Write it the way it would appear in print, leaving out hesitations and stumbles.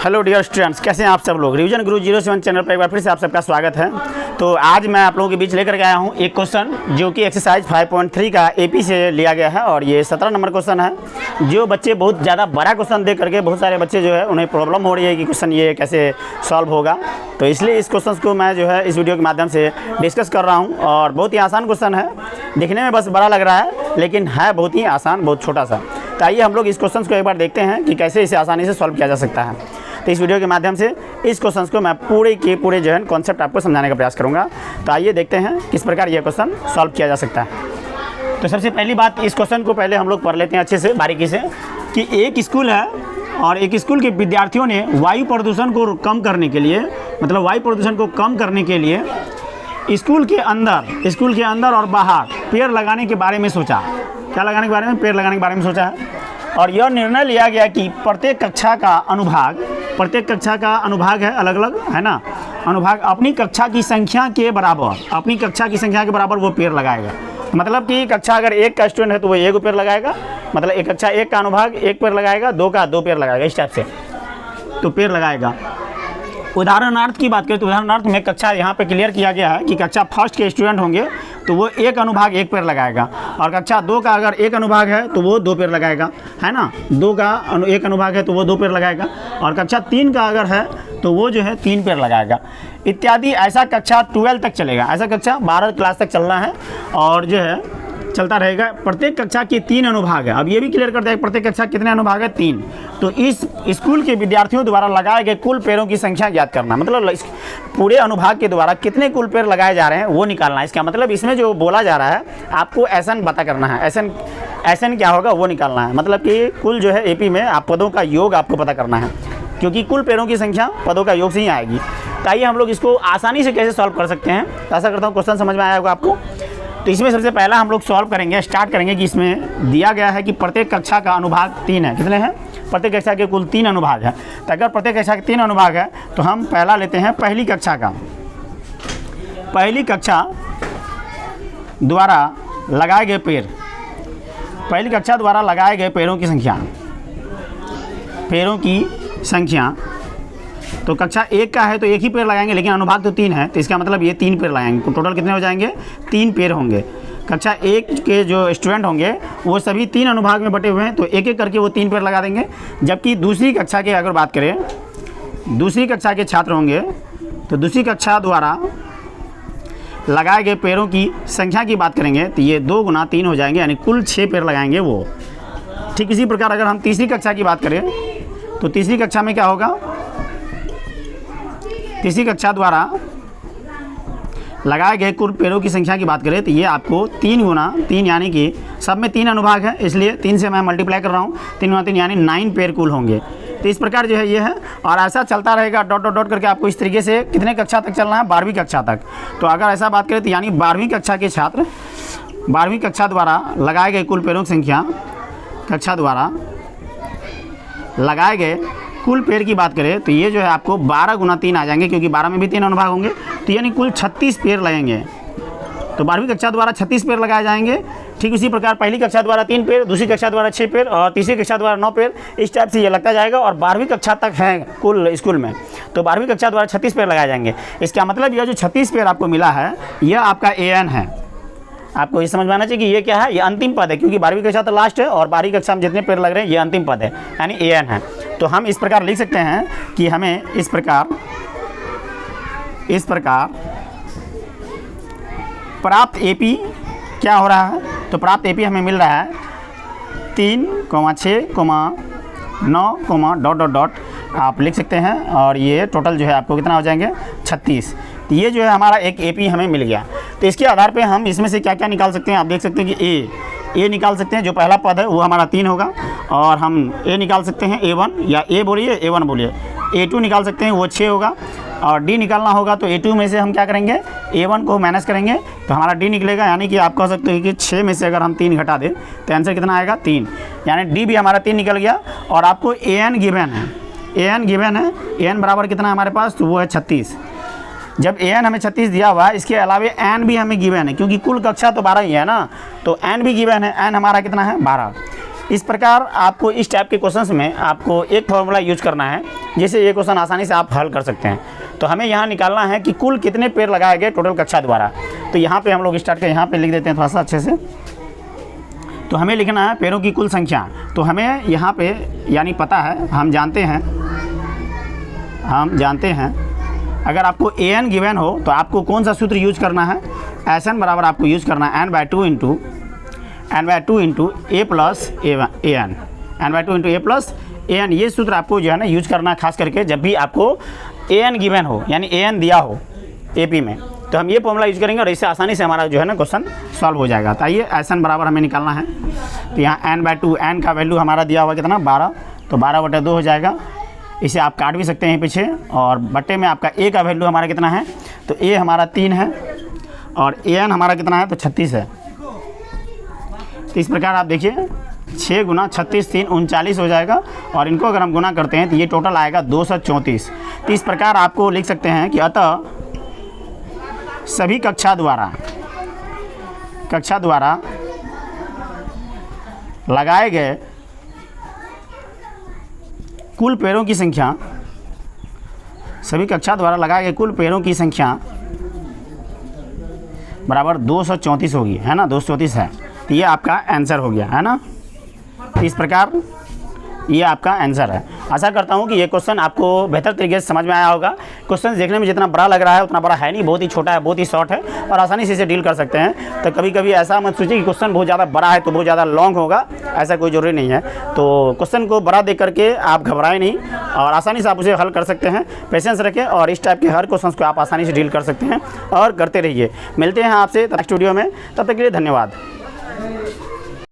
Hello dear students, कैसे हैं आप सब लोग। रिवीजन गुरु 07 चैनल पर एक बार फिर से आप सबका स्वागत है। तो आज मैं आप लोगों के बीच लेकर के आया हूं एक क्वेश्चन जो कि एक्सरसाइज 5.3 का एपी से लिया गया है और ये 17 नंबर क्वेश्चन है। जो बच्चे बहुत ज़्यादा बड़ा क्वेश्चन देख करके बहुत सारे बच्चे जो है उन्हें प्रॉब्लम हो रही है कि क्वेश्चन ये कैसे सॉल्व होगा, तो इसलिए इस क्वेश्चन को मैं जो है इस वीडियो के माध्यम से डिस्कस कर रहा हूँ। और बहुत ही आसान क्वेश्चन है, दिखने में बस बड़ा लग रहा है लेकिन है बहुत ही आसान, बहुत छोटा सा। तो आइए हम लोग इस क्वेश्चन को एक बार देखते हैं कि कैसे इसे आसानी से सॉल्व किया जा सकता है। तो इस वीडियो के माध्यम से इस क्वेश्चन को मैं पूरे के पूरे जो है कॉन्सेप्ट आपको समझाने का प्रयास करूंगा। तो आइए देखते हैं किस प्रकार यह क्वेश्चन सॉल्व किया जा सकता है। तो सबसे पहली बात, इस क्वेश्चन को पहले हम लोग पढ़ लेते हैं अच्छे से बारीकी से कि एक स्कूल है और एक स्कूल के विद्यार्थियों ने वायु प्रदूषण को कम करने के लिए, मतलब वायु प्रदूषण को कम करने के लिए स्कूल के अंदर और बाहर पेड़ लगाने के बारे में सोचा। क्या लगाने के बारे में? पेड़ लगाने के बारे में सोचा है। और यह निर्णय लिया गया कि प्रत्येक कक्षा का अनुभाग है अलग अलग, है ना, अनुभाग अपनी कक्षा की संख्या के बराबर वो पेड़ लगाएगा। मतलब कि कक्षा अगर एक का स्टूडेंट है तो वो एक पेड़ लगाएगा, मतलब एक कक्षा एक का अनुभाग एक पेड़ लगाएगा, दो का दो पेड़ लगाएगा, इस टाइप से तो पेड़ लगाएगा। उदाहरणार्थ की बात करें तो उदाहरणार्थ में कक्षा यहाँ पे क्लियर किया गया है कि कक्षा फर्स्ट के स्टूडेंट होंगे तो वो एक अनुभाग एक पेड़ लगाएगा, और कक्षा दो का अगर एक अनुभाग है तो वो दो पेड़ लगाएगा, है ना, दो का एक अनुभाग है तो वो दो पेड़ लगाएगा, और कक्षा तीन का अगर है तो वो जो है तीन पेड़ लगाएगा इत्यादि। ऐसा कक्षा 12 तक चलेगा, ऐसा कक्षा 12 क्लास तक चलना है और जो है चलता रहेगा। प्रत्येक कक्षा के 3 अनुभाग है। अब ये भी क्लियर करते हैं प्रत्येक कक्षा कितने अनुभाग है? 3। तो इस स्कूल के विद्यार्थियों द्वारा लगाए गए कुल पेड़ों की संख्या ज्ञात करना, मतलब पूरे अनुभाग के द्वारा कितने कुल पेड़ लगाए जा रहे हैं वो निकालना है। इसका मतलब इसमें जो बोला जा रहा है आपको एसन पता करना है, एसन क्या होगा वो निकालना है। मतलब कि कुल जो है एपी में आप पदों का योग आपको पता करना है, क्योंकि कुल पेड़ों की संख्या पदों का योग से ही आएगी। तो आइए हम लोग इसको आसानी से कैसे सॉल्व कर सकते हैं। तो ऐसा करता हूँ क्वेश्चन समझ में आया होगा आपको। तो इसमें सबसे पहला हम लोग सॉल्व करेंगे, स्टार्ट करेंगे कि इसमें दिया गया है कि प्रत्येक कक्षा का अनुभाग 3 है। कितने हैं? प्रत्येक कक्षा के कुल 3 अनुभाग है। तो अगर प्रत्येक कक्षा के 3 अनुभाग है तो हम पहला लेते हैं पहली कक्षा का। पहली कक्षा द्वारा लगाए गए पेड़, पहली कक्षा द्वारा लगाए गए पेड़ों की संख्या तो कक्षा एक का है तो एक ही पेड़ लगाएंगे, लेकिन अनुभाग तो 3 है तो इसका मतलब ये 3 पेड़ लगाएंगे। तो टोटल कितने हो जाएंगे? 3 पेड़ होंगे। कक्षा एक के जो स्टूडेंट होंगे वो सभी 3 अनुभाग में बटे हुए हैं तो एक एक करके वो 3 पेड़ लगा देंगे। जबकि दूसरी कक्षा के अगर बात करें, दूसरी कक्षा के छात्र होंगे तो दूसरी कक्षा द्वारा लगाए गए पेड़ों की संख्या की बात करेंगे तो ये 2 गुना 3 हो जाएंगे, यानी कुल 6 पेड़ लगाएंगे वो। ठीक इसी प्रकार अगर हम तीसरी कक्षा की बात करें तो तीसरी कक्षा में क्या होगा? तीसरी कक्षा द्वारा लगाए गए कुल पेड़ों की संख्या की बात करें तो ये आपको 3 गुना 3, यानी कि सब में 3 अनुभाग है इसलिए 3 से मैं मल्टीप्लाई कर रहा हूँ, 3 गुना 3 यानी 9 पेड़ कुल होंगे। तो इस प्रकार जो है ये है, और ऐसा चलता रहेगा डॉट डॉट डॉट करके। आपको इस तरीके से कितने कक्षा तक चलना है? 12वीं कक्षा तक। तो अगर ऐसा बात करें तो यानी 12वीं कक्षा के छात्र 12वीं कक्षा द्वारा लगाए गए कुल पेड़ों की संख्या, कक्षा द्वारा लगाए गए कुल पेड़ की बात करें तो ये जो है आपको 12 गुना 3 आ जाएंगे, क्योंकि 12 में भी 3 अनुभाग होंगे तो यानी कुल 36 पेड़ लगेंगे। तो 12वीं कक्षा द्वारा 36 पेड़ लगाए जाएंगे। ठीक उसी प्रकार पहली कक्षा द्वारा 3 पेड़, दूसरी कक्षा द्वारा 6 पेड़ और तीसरी कक्षा द्वारा 9 पेड़, इस टाइप से ये लगता जाएगा। और 12वीं कक्षा तक है कुल स्कूल में तो 12वीं कक्षा द्वारा 36 पेड़ लगाए जाएंगे। इसका मतलब यह जो 36 पेड़ आपको मिला है यह आपका AN है। आपको ये समझ में आना चाहिए कि ये क्या है? ये अंतिम पद है, क्योंकि 12वीं कक्षा तो लास्ट है और 12वीं कक्षा में जितने पेड़ लग रहे हैं ये अंतिम पद है, यानी AN है। तो हम इस प्रकार लिख सकते हैं कि हमें इस प्रकार प्राप्त AP क्या हो रहा है? तो प्राप्त AP हमें मिल रहा है 3, 6, 9, डॉट डॉट डॉट आप लिख सकते हैं, और ये टोटल जो है आपको कितना हो जाएंगे? 36। तो ये जो है हमारा एक AP हमें मिल गया। तो इसके आधार पे हम इसमें से क्या क्या निकाल सकते हैं? आप देख सकते हैं कि A निकाल सकते हैं, जो पहला पद है वो हमारा 3 होगा, और हम A निकाल सकते हैं A1, या A बोलिए A1 बोलिए, A2 निकाल सकते हैं वो 6 होगा, और D निकालना होगा तो A2 में से हम क्या करेंगे? A1 को माइनस करेंगे तो हमारा D निकलेगा। यानी कि आप कह सकते हैं कि 6 में से अगर हम 3 घटा दें तो आंसर कितना आएगा? 3, यानी D भी हमारा 3 निकल गया। और आपको AN गिवन है, AN बराबर कितना हमारे पास? तो वो है 36। जब AN हमें 36 दिया हुआ है, इसके अलावा N भी हमें गिवन है, क्योंकि कुल कक्षा तो 12 ही है ना, तो N भी गिवन है। N हमारा कितना है? 12। इस प्रकार आपको इस टाइप के क्वेश्चंस में आपको एक फॉर्मूला यूज करना है, जिससे ये क्वेश्चन आसानी से आप हल कर सकते हैं। तो हमें यहाँ निकालना है कि कुल कितने पेड़ लगाए गए टोटल कक्षा द्वारा। तो यहाँ पे हम लोग स्टार्ट करें, यहाँ पे लिख देते हैं थोड़ा सा अच्छे से। तो हमें लिखना है पेड़ों की कुल संख्या। तो हमें यहाँ पे यानी पता है, हम जानते हैं अगर आपको an गिवन हो तो आपको कौन सा सूत्र यूज करना है, Sn बराबर आपको यूज करना है n/2 into a plus an, n/2 into a plus an। ये सूत्र आपको जो है ना यूज करना है, खास करके जब भी आपको an गिवन हो यानी an दिया हो AP में, तो हम ये फॉर्मूला यूज करेंगे और इससे आसानी से हमारा जो है ना क्वेश्चन सॉल्व हो जाएगा। तो आइए Sn बराबर हमें निकालना है। तो यहाँ n/2, n का वैल्यू हमारा दिया हुआ कितना 12, तो 12/2 हो जाएगा। इसे आप काट भी सकते हैं पीछे, और बट्टे में आपका a का वैल्यू हमारा कितना है, तो a हमारा 3 है और an हमारा कितना है, तो 36 है। तो इस प्रकार आप देखिए 6 गुना 36 3 39 हो जाएगा, और इनको अगर हम गुना करते हैं तो ये टोटल आएगा 234। तो इस प्रकार आपको लिख सकते हैं कि अतः सभी कक्षा द्वारा लगाए गए कुल पेड़ों की संख्या, सभी कक्षा द्वारा लगाए गए कुल पेड़ों की संख्या बराबर 234 होगी, है ना, 234 है। तो ये आपका आंसर हो गया, है ना। तो इस प्रकार ये आपका आंसर है। आशा करता हूँ कि ये क्वेश्चन आपको बेहतर तरीके से समझ में आया होगा। क्वेश्चन देखने में जितना बड़ा लग रहा है उतना बड़ा है नहीं, बहुत ही छोटा है, बहुत ही शॉर्ट है और आसानी से इसे डील कर सकते हैं। तो कभी कभी ऐसा मत सोचिए कि क्वेश्चन बहुत ज़्यादा बड़ा है तो बहुत ज़्यादा लॉन्ग होगा, ऐसा कोई ज़रूरी नहीं है। तो क्वेश्चन को बड़ा देख करके आप घबराएं नहीं और आसानी से आप उसे हल कर सकते हैं। पेशेंस रखें और इस टाइप के हर क्वेश्चन को आप आसानी से डील कर सकते हैं और करते रहिए। मिलते हैं आपसे नेक्स्ट वीडियो में, तब तक के लिए धन्यवाद।